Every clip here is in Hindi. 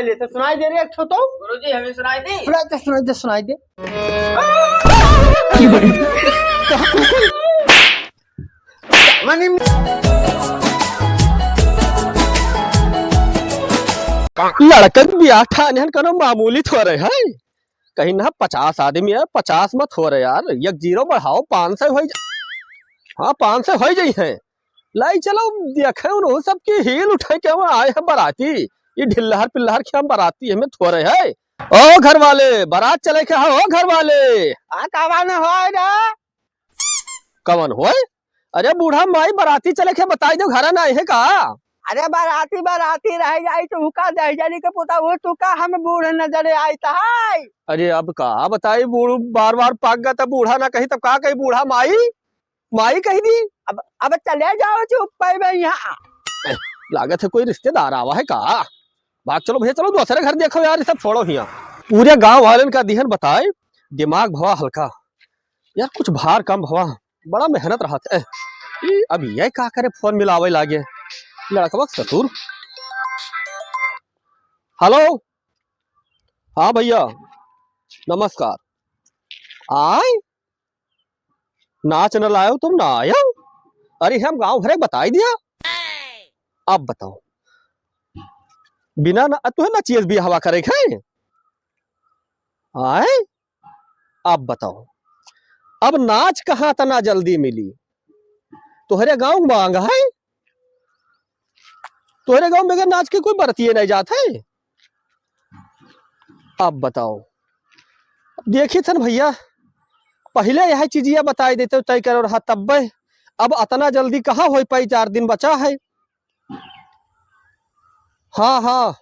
सुनाई लेते, सुनाई दे रही एक तो गुरुजी हमें सुनाई दी। सुनाई दे। लड़कन ब्याह ठाने कनो मामूली थो रहे है, कहीं ना 50 आदमी है, 50 मत हो रहे यार, एक जीरो बढ़ाओ 500 हो जाए। हाँ 500 हो जाई है। लाई चलो देखे उन सबकी हील उठे के हम आए हैं बाराती, ये ढिल्लहर पिल्लहर के हम बाराती हमें थो रहे है। ओ घर वाले बारात चले के हो घर वाले कवन हो रे? कवन हो? अरे बूढ़ा माई बाराती चले के बताई दो घर ना है का? अरे बाराती बाराती रह जाई तो हुका दह जानी के पुता वो तू का हम बूढ़ नजर आई है। अरे अब का बताई बूढ़ बार बार पाक गया तब बूढ़ा ना कही तब का कही बूढ़ा माई माई कही दी। अब चले जाओ चुप पे यहाँ। लागत है कोई रिश्तेदार आवा है का? भाग चलो भैया चलो दूसरे घर देखो यार, ये सब छोड़ो हिया। पूरे गांव वाले का दिहन बताए दिमाग भवा हल्का यार, कुछ भार कम भवा, बड़ा मेहनत रहा था। अब ये का करे फोन मिलावे लागे लड़कवा ससुर। हेलो हाँ भैया नमस्कार। आए नाच न लायो तुम ना आयो? अरे हम गांव भरे बताई दिया। अब बताओ बिना ना तुम्हें ना चीज भी हवा करे है। आए अब बताओ अब नाच कहाँ तना जल्दी मिली? तुम्हारे गांव मांग है, तुम्हारे गांव में नाच के कोई बरतिये नहीं जाते। अब बताओ देखी थे भैया पहले यह चीजिया बताई देते तय करो रहा तब, अब अतना जल्दी कहाँ हो पाई, 4 दिन बचा है। हाँ हाँ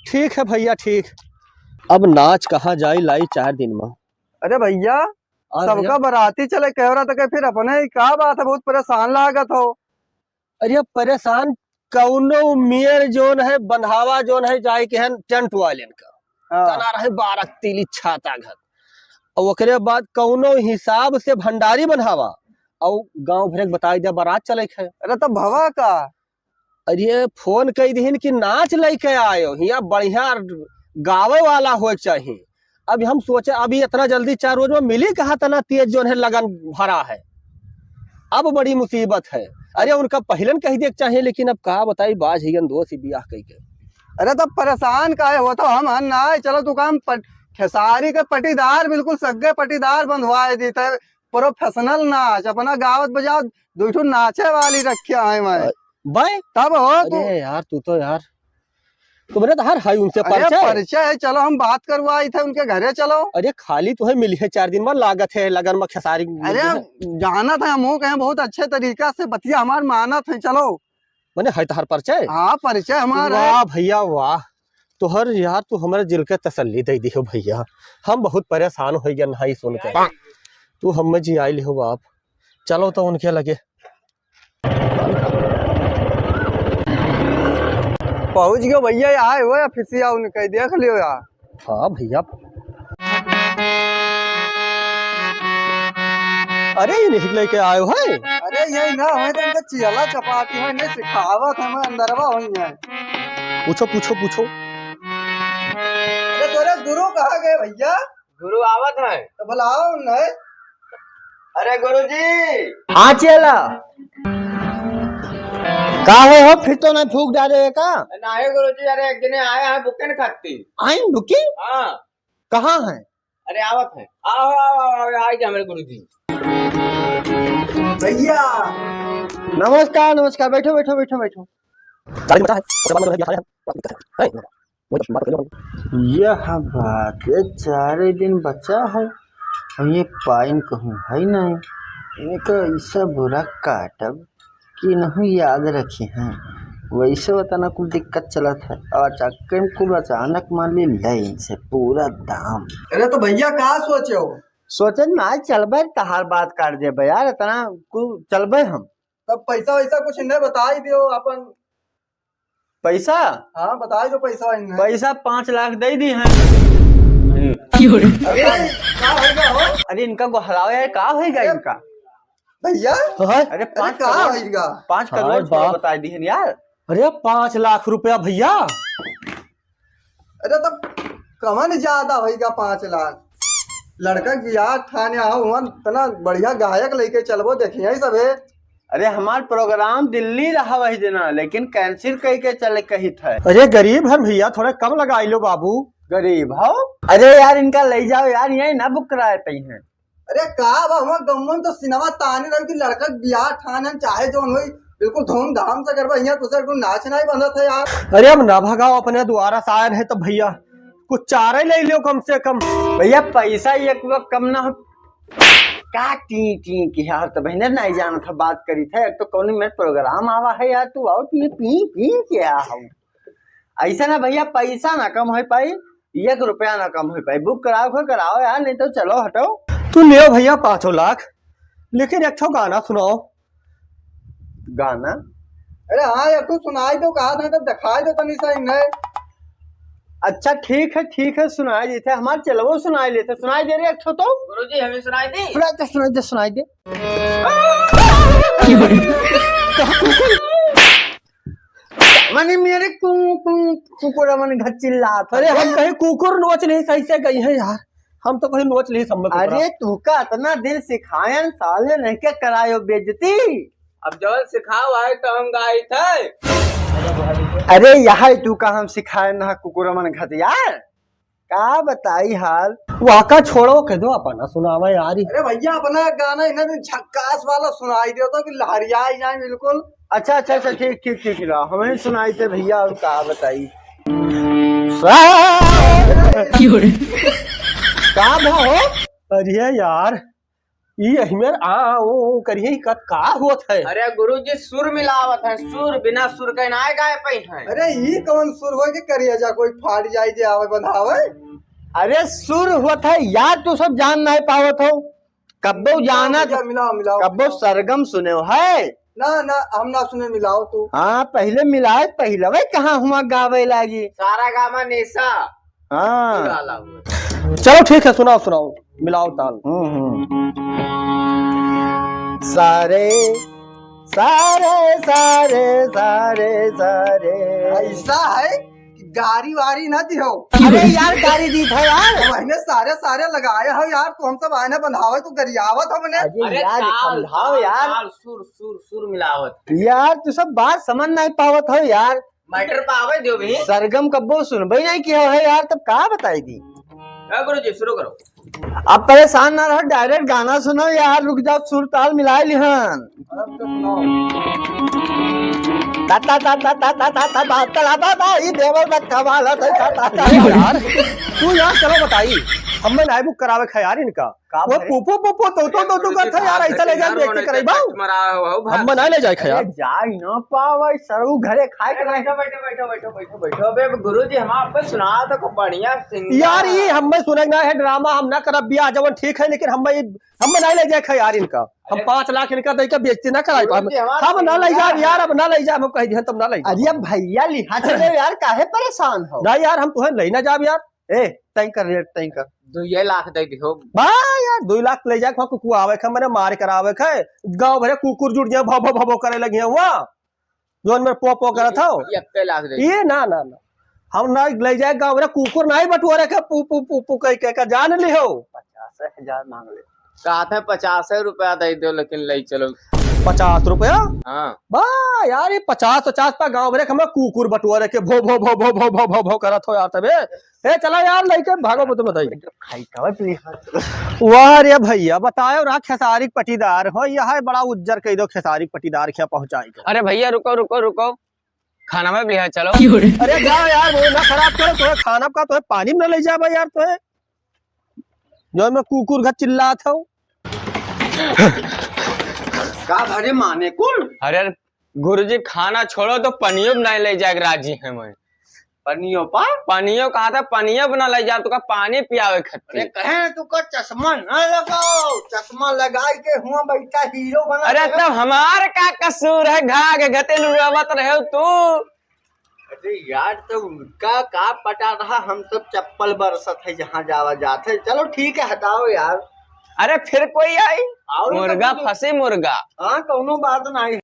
ठीक है भैया ठीक। अब नाच कहाँ जाई लाई 4 दिन में। अरे भैया सबका बाराती चले कह रहा था फिर अपने क्या बात है, बहुत परेशान लागत हो। अरे परेशान कौनो मियर जोन है बंधावा जोन है जाए के है टेंट वाले का तना रहे 12 तिली छाता घर, और ओकरे बाद कौनो हिसाब से भंडारी बनहावा और गांव भरे बताई दे बारात चले है। अरे तो भवा का अरे फोन कई दिन की नाच लेके आयो यहाँ बढ़िया गावे वाला हो चाहिए। अब हम सोचे अभी इतना जल्दी 4 रोज में मिली कहा तना तेज जो है लगन भरा है, अब बड़ी मुसीबत है। अरे उनका पहलन कही देख चाहिए, लेकिन अब कहा बताई बाज हिगन दोस्त ही ब्याह कही के। अरे तो परेशान का हो तो हम ना चलो तू काम खेसारी के पटीदार बिल्कुल सगे पटीदार बंधवाए देते, प्रोफेशनल नाच अपना गावत बजाओ, 2 नाचे वाली रखे है मैं भाई तब हो। अरे यार तू तो यार तुम्हारे तो हर हाई उनसे परिचय है, चलो हम बात करवाई थे उनके घरे चलो। अरे खाली तुम्हें मिली है 4 दिन में लागत है लगन में खेसारी। अरे जाना था हम कहे बहुत अच्छे तरीका से बतिया हमार मानत है चलो। मैंने है तो हर परिचय। हाँ परिचय हमारा। वाह भैया वाह, तोहर यार तू हमारे दिल के तसल्ली दे दियो भैया, हम बहुत परेशान हो गए नहीं सुन के। तू हम जी आई लिहो बाप, चलो तो उनके लगे पहुंच गयो भैया, आए हो या फिसिया उनके देख लियो यार। हाँ भैया अरे ये नहीं लेके आए हो है? अरे यही ना है तो चियला चपाती है नहीं सिखावत है अंदरवा हुई है। पूछो पूछो पूछो। अरे तोरे गुरु कहाँ गए भैया? गुरु आवत है तो बुलाओ नहीं। अरे गुरुजी हाँ चला का हो फिर तो नहीं फूक डाले का? नहीं गुरुजी, अरे एक दिन आए हैं बुकेन खाती। आई बुकिंग हाँ कहाँ है? अरे आवत है, आओ आओ आओ आई जा मेरे गुरुजी। भैया नमस्कार नमस्कार, बैठो बैठो बैठो बैठो। यह बात है 4 दिन बचा है, हम ये पाइन कहूँ है नहीं, इनका ऐसा बुरा काटब कि नहीं याद रखे हैं। वैसे बताना कुछ दिक्कत चला था और चक्कर कुल अचानक मान ली लाइन से पूरा दाम। अरे तो भैया कहाँ सोचे हो? सोचे ना आज चलबे तहार बात काट दे यार, इतना कुल चलबे हम। तब पैसा वैसा कुछ इन्हें बता ही दियो अपन। पैसा? हाँ बताए जो पैसा इन्हें। पैसा 5 लाख दे दी है। अरे इनका गोहलाओ यार, का होगा इनका भैया? अरे 5 कहाँ होगा? 5 करोड़ बता दी है यार। अरे 5 लाख रुपया भैया? अरे तब कमन ज्यादा होगा 5 लाख। लड़का की याद थाने आओ वहाँ इतना बढ़िया गायक लेके चलबो देखिए सबे। अरे हमार प्रोग्राम दिल्ली रहा वही दिना, लेकिन कैंसिल कही के चले कही थे। अरे गरीब है भैया, थोड़ा कम लगाई लो बाबू। गरीब हो? अरे यार इनका ले जाओ यार, यही ना बुक कराए पे हैं। अरे का बाबा गमन तो सिनेमा ताने रही थी, लड़का बियाह ठाने चाहे जो हुई बिल्कुल धूमधाम से करवा। यहाँ तुझे नाच नहीं बंधा था यार। अरे हम ना भगाओ, अपने द्वारा शायर है तो भैया कुछ चारे ले लो कम से कम। भैया पैसा एक वक्त कम ना हो का टी टी की यार, तो बहने नहीं जाना था बात करी थे। एक तो कौन में प्रोग्राम आवा है यार, तू आओ तू ये पी पी क्या हो ऐसा ना भैया, पैसा ना कम हो पाई, 1 रुपया ना कम हो पाई। बुक कराओ यार, नहीं तो चलो हटो। तू ले भैया 5 लाख, लेकिन एक गाना सुनाओ। गाना? अरे हाँ यार तू सुनाई दो, कहा था तब दिखाई दो तनी सा नहीं। अच्छा ठीक है सुनाई देते हमारे, चलो वो सुनाई लेते। सुनाई दे रहे अच्छो तो गुरुजी हमें सुनाई दे। सुनाई दे। मने मेरे कुकुर मन घर चिल्लात। अरे हम कहीं कुकुर नोच नहीं सही से गई है यार, हम तो कहीं नोच नहीं समझ। अरे तू का इतना दिल सिखायन साले नहीं क्या करायो बेइज्जती। अब जो सिखाओ आए तो हम गाय थे। अरे यहाँ तू का हम सिखाए ना कुकुर मन घर यार, का बताई हाल। वाका छोड़ो कह दो अपना सुनावा यार। अरे भैया अपना गाना इन्हें झक्कास वाला सुनाई दे तो कि लहरिया जाए बिल्कुल। अच्छा ठीक रहा हमें सुनाई थे भैया, और का बताई का भाव। अरे यार ये हमें आओ करिए का होत है। अरे गुरुजी सुर मिलावत है, सुर बिना सुर के ना गाय पे है। अरे ये कौन सुर हो के करिए जा, कोई फाट जाए जे आवे बंधावे। अरे सुर हुआ था यार, तू सब जान नहीं पावत हो। कब्बो जाना मिलाओ कब्बो सरगम सुने हो है ना हम ना सुने, मिलाओ तू। हाँ पहले मिलाए, पहले वही कहाँ हुआ गावे लागी सारा गामा नेसा हाँ। गाला हुआ। चलो ठीक है सुनाओ मिलाओ ताल। सारे सारे सारे सारे सारे ऐसा है कि गाड़ी वारी ना दियो। अरे यार गाड़ी दी था यार। मैंने सारे लगाए हो यार, तू हम सब आने बंधावे तू गरियावत हमने। अरे यार समझाओ यार, ताल, सुर मिलावत यार तू सब बात समझ नहीं पावत हो यार। मैटर पावे दो भी। सरगम कब्बो सुनबे नहीं किया है यार, तब का बताई दी। गुरुजी शुरू करो। अब परेशान ना रहो, डायरेक्ट गाना सुनो यार। रुक जाओ, सुर ताल मिलाए लिहन। अब तो सुनाओ। ता ता ता ता ता ता ता ता ता ता ता ये देवर का कमाल है। ता ता ता यार तू यार चलो बताई, हमें नाई बुक करावे है यार इनका। वो पुपो तो करता यार, ऐसा ले जाए देखते करे बाऊ हम नहीं ले जाए यार। जाई ना पावे सरऊ घरे खाए के नहीं। बैठो बे गुरुजी, हम आपको सुना तो बढ़िया सिंगर यार ये हमें सुनेगा है ड्रामा, हम ना करब बिया जवन ठीक है, लेकिन हमें नहीं ले जाए यार इनका। हम 5 लाख इनका दे के बेचते ना कराई हम ना ले जाए यार, अब ना ले जाए हम कह दिए तब ना ले। अरे भैया लिहा चले यार, काहे परेशान हो। ना यार हम तुम्हें ले ना जाब यार। ए तई कर रेट तई कर 2 लाख दे दियो बा यार 2 लाख ले जाए कुकु आवे है, मैंने मार करावे है। गांव भरे कुकुर जुट जाए भो करे लगे हुआ जोन में पो करा था। 1 लाख दे ये ना हम ना ले जाए गाँव भरे कुकुर ना ही बटुआरे के पू कह के जान ली हो। 50,000 मांग ले। कहा था 50 रुपया दे दो, लेकिन ले चलो 50 रुपया। हाँ बा यार ये 50 पे गाँव भरे हमें कुकुर बटुआरे के भो करत हो यार। तबे ए चला यार लेके भागो मत बताइए। खाई का प्लीज। वाह रे भैया बताओ ना, खेसारी पटीदार हो यह बड़ा उज्जर कह दो, खेसारी पटीदार क्या पहुंचाई। अरे भैया रुको खाना में भी है चलो। अरे जाओ यार वो ना खराब करो, तुम्हें खाना का तुम्हें पानी में ले जा यार। तुम्हें जो मैं कुकुर घर चिल्ला था का भरे माने कुल। अरे गुरुजी खाना छोड़ो तो पनियो नहीं ले जाए राजी है। मैं पनियो कहा था, पनियो बना ले जा, तो का पानी पियावे खत्ते। कहे तू का चश्मा न लगाओ, चश्मा लगाई के हुआ बैठा हीरो बना। अरे तब हमार का कसूर है, घाघ घते लुरावत रहे तू। अरे यार तो उनका का पटा रहा, हम सब चप्पल बरसत है जहाँ जावा जाते। चलो ठीक है हटाओ यार। अरे फिर कोई आई मुर्गा फंसी मुर्गा। हाँ कौनो बात नहीं।